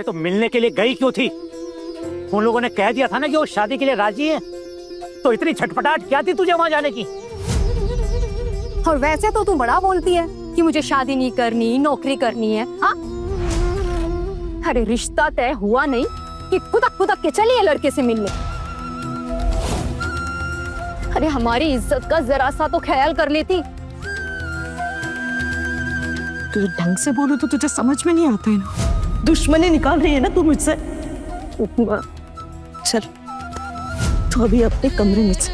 तो मिलने के लिए गई क्यों थी? उन लोगों ने कह दिया था ना कि वो शादी के लिए राजी है, तो इतनी छटपटाहट क्या थी तुझे वहां जाने की? और वैसे तो तू बड़ा बोलती है कि मुझे शादी नहीं करनी, नौकरी करनी है। हाँ, अरे रिश्ता तय हुआ नहीं कि खुदक खुदक के चलिए लड़के से मिलने। अरे हमारी इज्जत का जरा सा तो ख्याल कर लेती। तुझे ढंग से बोलो तो तुझे समझ में नहीं आता है ना। दुश्मनी निकाल रही है ना तू मुझसे। चल तू अभी अपने कमरे में चल।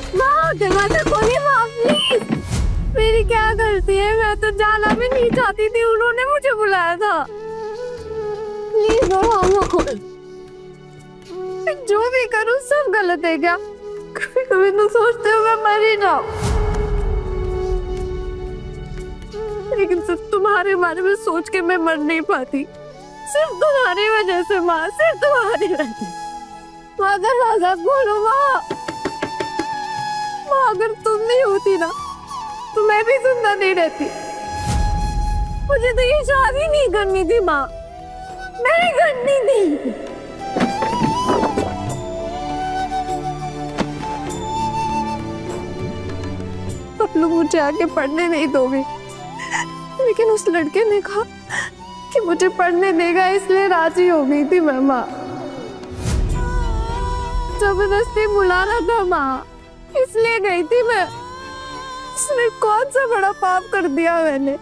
वहाँ दरवाजा खोलिए माँ प्लीज। मेरी क्या गलती है? मैं तो जाना भी नहीं चाहती थी, उन्होंने मुझे बुलाया था। प्लीज दरवाजा खोल। जो भी करूँ सब गलत है क्या? कभी कभी तो सोचते हो मैं मर ही जाऊं, लेकिन सिर्फ तुम्हारे बारे में सोच के मैं मर नहीं पाती। सिर्फ तुम्हारी वजह से माँ, सिर्फ तुम्हारी वजह से। माँ दरवाजा खोलो माँ। माँ अगर तुम नहीं होती ना तो मैं भी जिंदा नहीं रहती। मुझे तो ये शादी नहीं करनी थी माँ, नहीं करनी थी। अब लोग मुझे आगे पढ़ने नहीं दोगे, लेकिन उस लड़के ने कहा कि मुझे पढ़ने देगा, इसलिए राजी हो गई थी मैं माँ। जबरदस्ती बुला रहा था माँ, इसलिए गई थी मैं। इसमें कौन सा बड़ा पाप कर दिया मैंने?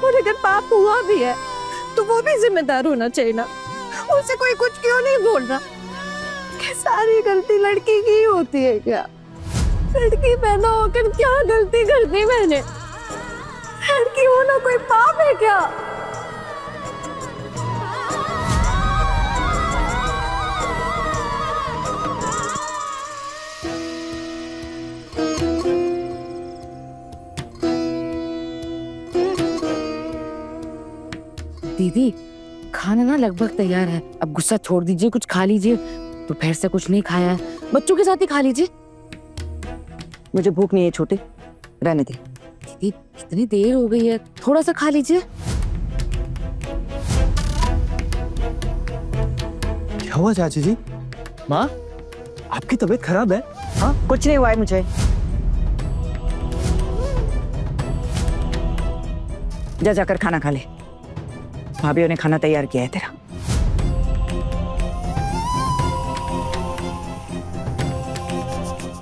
और अगर पाप हुआ भी है तो वो भी जिम्मेदार होना चाहिए ना। उसे कोई कुछ क्यों नहीं बोल रहा? कि सारी गलती लड़की की होती है क्या? लड़की पैदा होकर क्या गलती कर दी मैंने? लड़की होना कोई पाप है क्या? दीदी खाना ना लगभग तैयार है, अब गुस्सा छोड़ दीजिए, कुछ खा लीजिए। दोपहर से कुछ नहीं खाया है, बच्चों के साथ ही खा लीजिए। मुझे भूख नहीं है छोटे, रहने दे। दीदी इतनी देर हो गई है, थोड़ा सा खा लीजिए। क्या हुआ चाची जी? माँ आपकी तबीयत खराब है? हाँ कुछ नहीं हुआ है मुझे। जा जाकर खाना खा ले, भाभियों ने खाना तैयार किया है तेरा।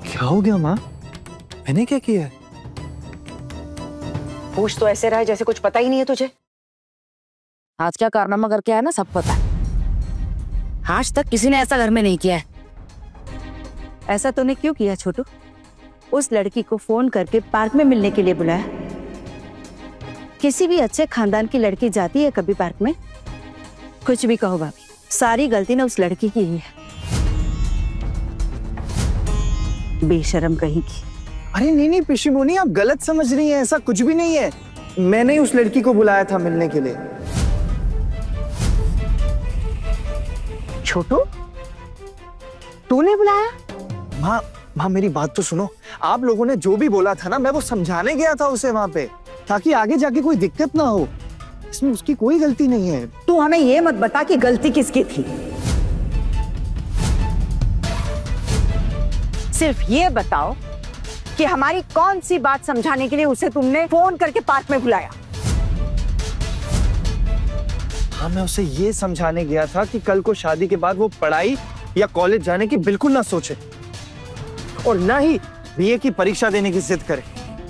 क्या हो गया माँ? मैंने क्या किया है? पूछ तो ऐसे रहा है जैसे कुछ पता ही नहीं है तुझे। आज क्या कारनामा करके आया ना सब पता है। आज तक किसी ने ऐसा घर में नहीं किया है। ऐसा तूने क्यों किया छोटू? उस लड़की को फोन करके पार्क में मिलने के लिए बुलाया। किसी भी अच्छे खानदान की लड़की जाती है कभी पार्क में? कुछ भी कहो भाभी, सारी गलती ना उस लड़की की ही है। बेशरम कहीं की। अरे नहीं पिशीमोनी, आप गलत समझ रही हैं, ऐसा कुछ भी नहीं है। मैंने ही उस लड़की को बुलाया था मिलने के लिए। छोटू तूने बुलाया? माँ मेरी बात तो सुनो। आप लोगों ने जो भी बोला था ना, मैं वो समझाने गया था उसे वहां पे, ताकि आगे जाके कोई दिक्कत ना हो। इसमें उसकी कोई गलती नहीं है। तू हमें ये मत बता कि गलती किसकी थी, सिर्फ ये बताओ कि हमारी कौन सी बात समझाने के लिए उसे तुमने फोन करके पार्क में बुलाया? हाँ मैं उसे ये समझाने गया था कि कल को शादी के बाद वो पढ़ाई या कॉलेज जाने की बिल्कुल ना सोचे, और ना ही बीए की परीक्षा देने की जिद करे।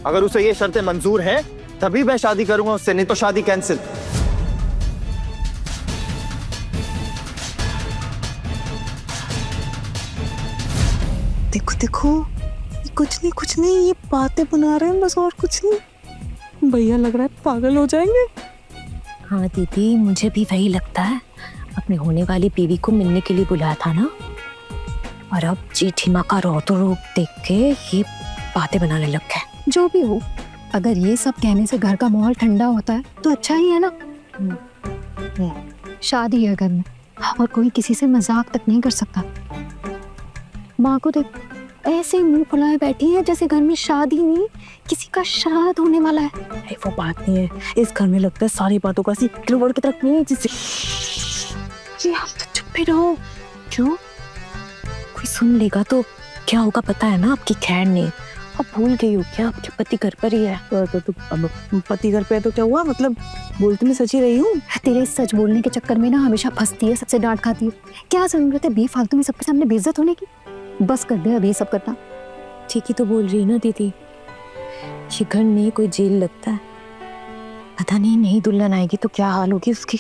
अगर उसे ये शर्तें मंजूर हैं तभी मैं शादी करूंगा उससे, नहीं तो शादी कैंसिल। देखो देखो, कुछ नहीं ये बातें बना रहे हैं बस, और कुछ नहीं। भैया लग रहा है पागल हो जाएंगे। हाँ दीदी मुझे भी वही लगता है। अपने होने वाली बीवी को मिलने के लिए बुलाया था ना, और अब जीठी माँ का रौद्र रूप देख के ये बातें बनाने लग गए। जो भी हो, अगर ये सब कहने से घर का माहौल ठंडा होता है तो अच्छा ही है ना। शादी है घर में और कोई किसी से मजाक तक नहीं कर सकता। माँ को देख, ऐसे मुंह फुलाए बैठी है जैसे घर में शादी नहीं किसी का श्राद्ध होने वाला है। अरे वो बात नहीं है, इस घर में लगता है सारी बातों का सी किलोवाड़ की तरफ नहीं है जिससे। जी आप तो चुप ही रहो। क्यों? कोई सुन लेगा तो क्या होगा पता है ना, आपकी खैर नहीं। अब भूल गई हो क्या, आपके पति घर पर ही है। तो अब पति घर पे है तो क्या हुआ, मतलब बोलती मैं सच ही रही हूँ। तेरे सच बोलने के चक्कर में ना हमेशा फंसती है, सबसे डांट खाती है। क्या जरूरत है बेफालतू में सबके सामने बेइज्जत होने की। बस कर दे अब ये सब करना। ठीक ही तो बोल रही है ना दीदी, ये घर नहीं कोई जेल लगता है। पता नहीं नई दुल्हन आएगी तो क्या हाल होगी उसकी।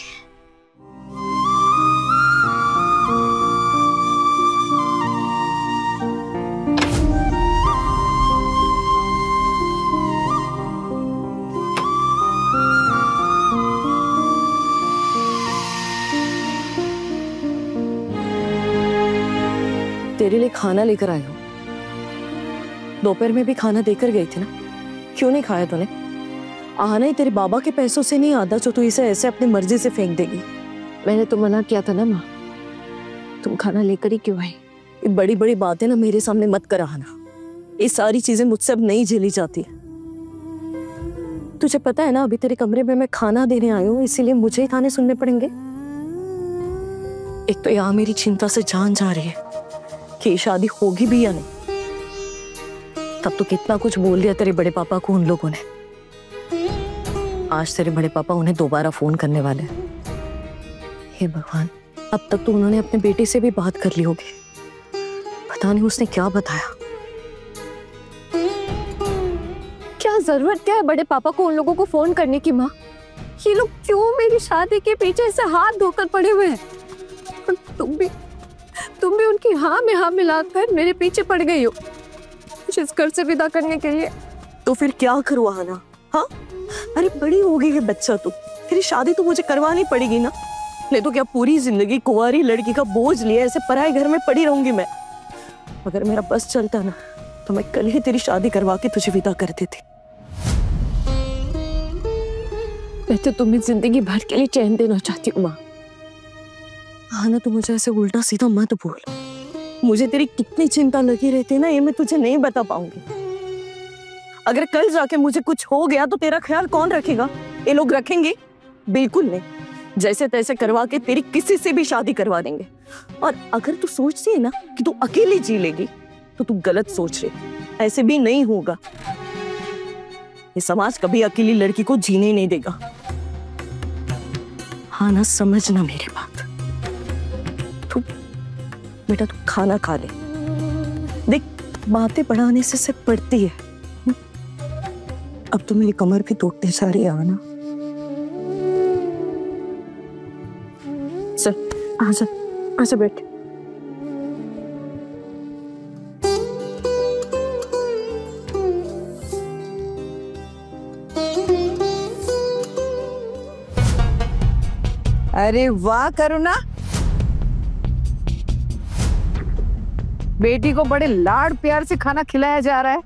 तेरे लिए खाना लेकर आई हूँ। दोपहर में भी खाना देकर गई थी ना, क्यों नहीं खाया तूने? आना ही तेरे बाबा के पैसों से नहीं आता जो तू इसे ऐसे अपनी मर्जी से फेंक देगी। मैंने तो मना किया था ना माँ, तुम खाना लेकर ही क्यों आई? ये बड़ी बड़ी बातें ना मेरे सामने मत कर आना, ये सारी चीजें मुझसे अब नहीं झेली जाती। तुझे पता है ना अभी तेरे कमरे में मैं खाना देने आई हूँ, इसीलिए मुझे ही ताने सुनने पड़ेंगे। एक तो यहाँ मेरी चिंता से जान जा रही है कि शादी होगी भी या नहीं। तब तो कितना कुछ बोल दिया तेरे बड़े पापा को उन लोगों ने। आज तेरे बड़े पापा उन्हें दोबारा फोन करने वाले हैं। हे भगवान, अब तक तो उन्होंने अपने बेटे से भी बात कर ली होगी, पता नहीं उसने क्या बताया। क्या जरूरत क्या है बड़े पापा को उन लोगों को फोन करने की माँ? ये लोग क्यों मेरी शादी के पीछे से हाथ धोकर पड़े हुए हैं? और तुम भी उनकी हाँ में हाँ मिलाकर मेरे पीछे पड़ गई हो मुझे इस घर से विदा करने के लिए। तो फिर क्या करवाना? हाँ, अरे बड़ी हो गई है बच्चा, तू तेरी शादी तो मुझे करवानी पड़ेगी ना, नहीं तो क्या पूरी जिंदगी कुंवारी लड़की का बोझ लिए ऐसे पराए घर में पड़ी रहूंगी मैं? अगर मेरा बस चलता ना तो मैं कल ही तेरी शादी करवा के तुझे विदा कर देती। मैं तो तुम्हें जिंदगी भर के लिए चैन देना चाहती हूँ माँ। हाँ ना, तो मुझे ऐसे उल्टा सीधा मत बोल। मुझे तेरी कितनी चिंता लगी रहती है ना, ये मैं तुझे नहीं बता पाऊंगी। अगर कल जाके मुझे कुछ हो गया तो तेरा ख्याल कौन रखेगा? ये लोग रखेंगे? बिल्कुल नहीं। जैसे तैसे करवा के तेरी किसी से भी शादी करवा देंगे। और अगर तू सोचती है ना कि तू अकेली जी लेगी तो तू गलत सोच रही, ऐसे भी नहीं होगा। ये समाज कभी अकेली लड़की को जीने ही नहीं देगा। हाँ ना, समझना मेरी बात। तू बेटा तू खाना खा ले, देख बातें बढ़ाने से सिर्फ बढ़ती है। अब तो मेरी कमर भी टूटने जा रही है ना। चल आजा आजा बैठ। अरे वाह करुणा, बेटी को बड़े लाड प्यार से खाना खिलाया जा रहा है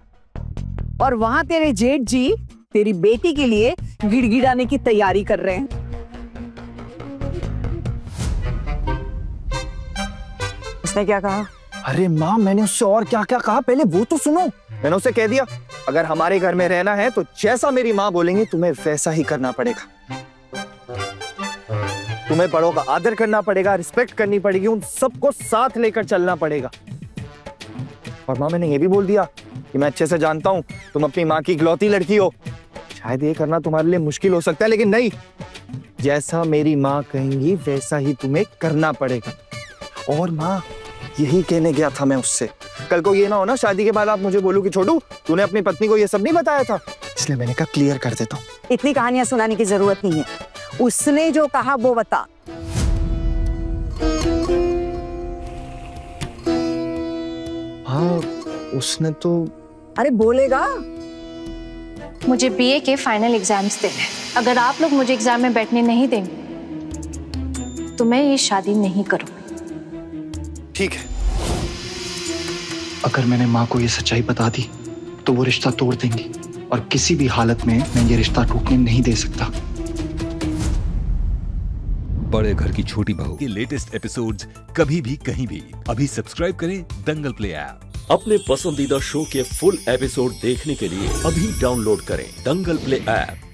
और वहां तेरे जेठ जी तेरी बेटी के लिए गिड़गिड़ाने की तैयारी कर रहे हैं। उसने क्या कहा? अरे माँ, मैंने उससे और क्या क्या कहा पहले वो तो सुनो। मैंने उसे कह दिया अगर हमारे घर में रहना है तो जैसा मेरी माँ बोलेंगी तुम्हें वैसा ही करना पड़ेगा। तुम्हें बड़ों का आदर करना पड़ेगा, रिस्पेक्ट करनी पड़ेगी, उन सबको साथ लेकर चलना पड़ेगा। और माँ मैंने ये भी बोल दिया कि मैं अच्छे से जानता हूँ तुम अपनी माँ की इकलौती लड़की हो, शायद ये करना तुम्हारे लिए मुश्किल हो सकता है, लेकिन नहीं, जैसा मेरी माँ कहेंगी वैसा ही तुम्हें करना पड़ेगा। और माँ यही कहने गया था मैं उससे, कल को ये ना हो ना शादी के बाद आप मुझे बोलो कि छोटू तूने अपनी पत्नी को ये सब नहीं बताया था, इसलिए मैंने कहा क्लियर कर देता हूँ। इतनी कहानियां सुनाने की जरूरत नहीं है, उसने जो कहा वो बता। हाँ उसने तो। अरे बोलेगा। मुझे बीए के फाइनल एग्जाम्स देने, अगर आप लोग मुझे एग्जाम में बैठने नहीं देंगे तो मैं ये शादी नहीं करूंगी। ठीक है, अगर मैंने माँ को ये सच्चाई बता दी तो वो रिश्ता तोड़ देंगी और किसी भी हालत में मैं ये रिश्ता टूटने नहीं दे सकता। बड़े घर की छोटी बहू के लेटेस्ट एपिसोड्स कभी भी कहीं भी अभी सब्सक्राइब करें दंगल प्ले ऐप। अपने पसंदीदा शो के फुल एपिसोड देखने के लिए अभी डाउनलोड करें दंगल प्ले ऐप।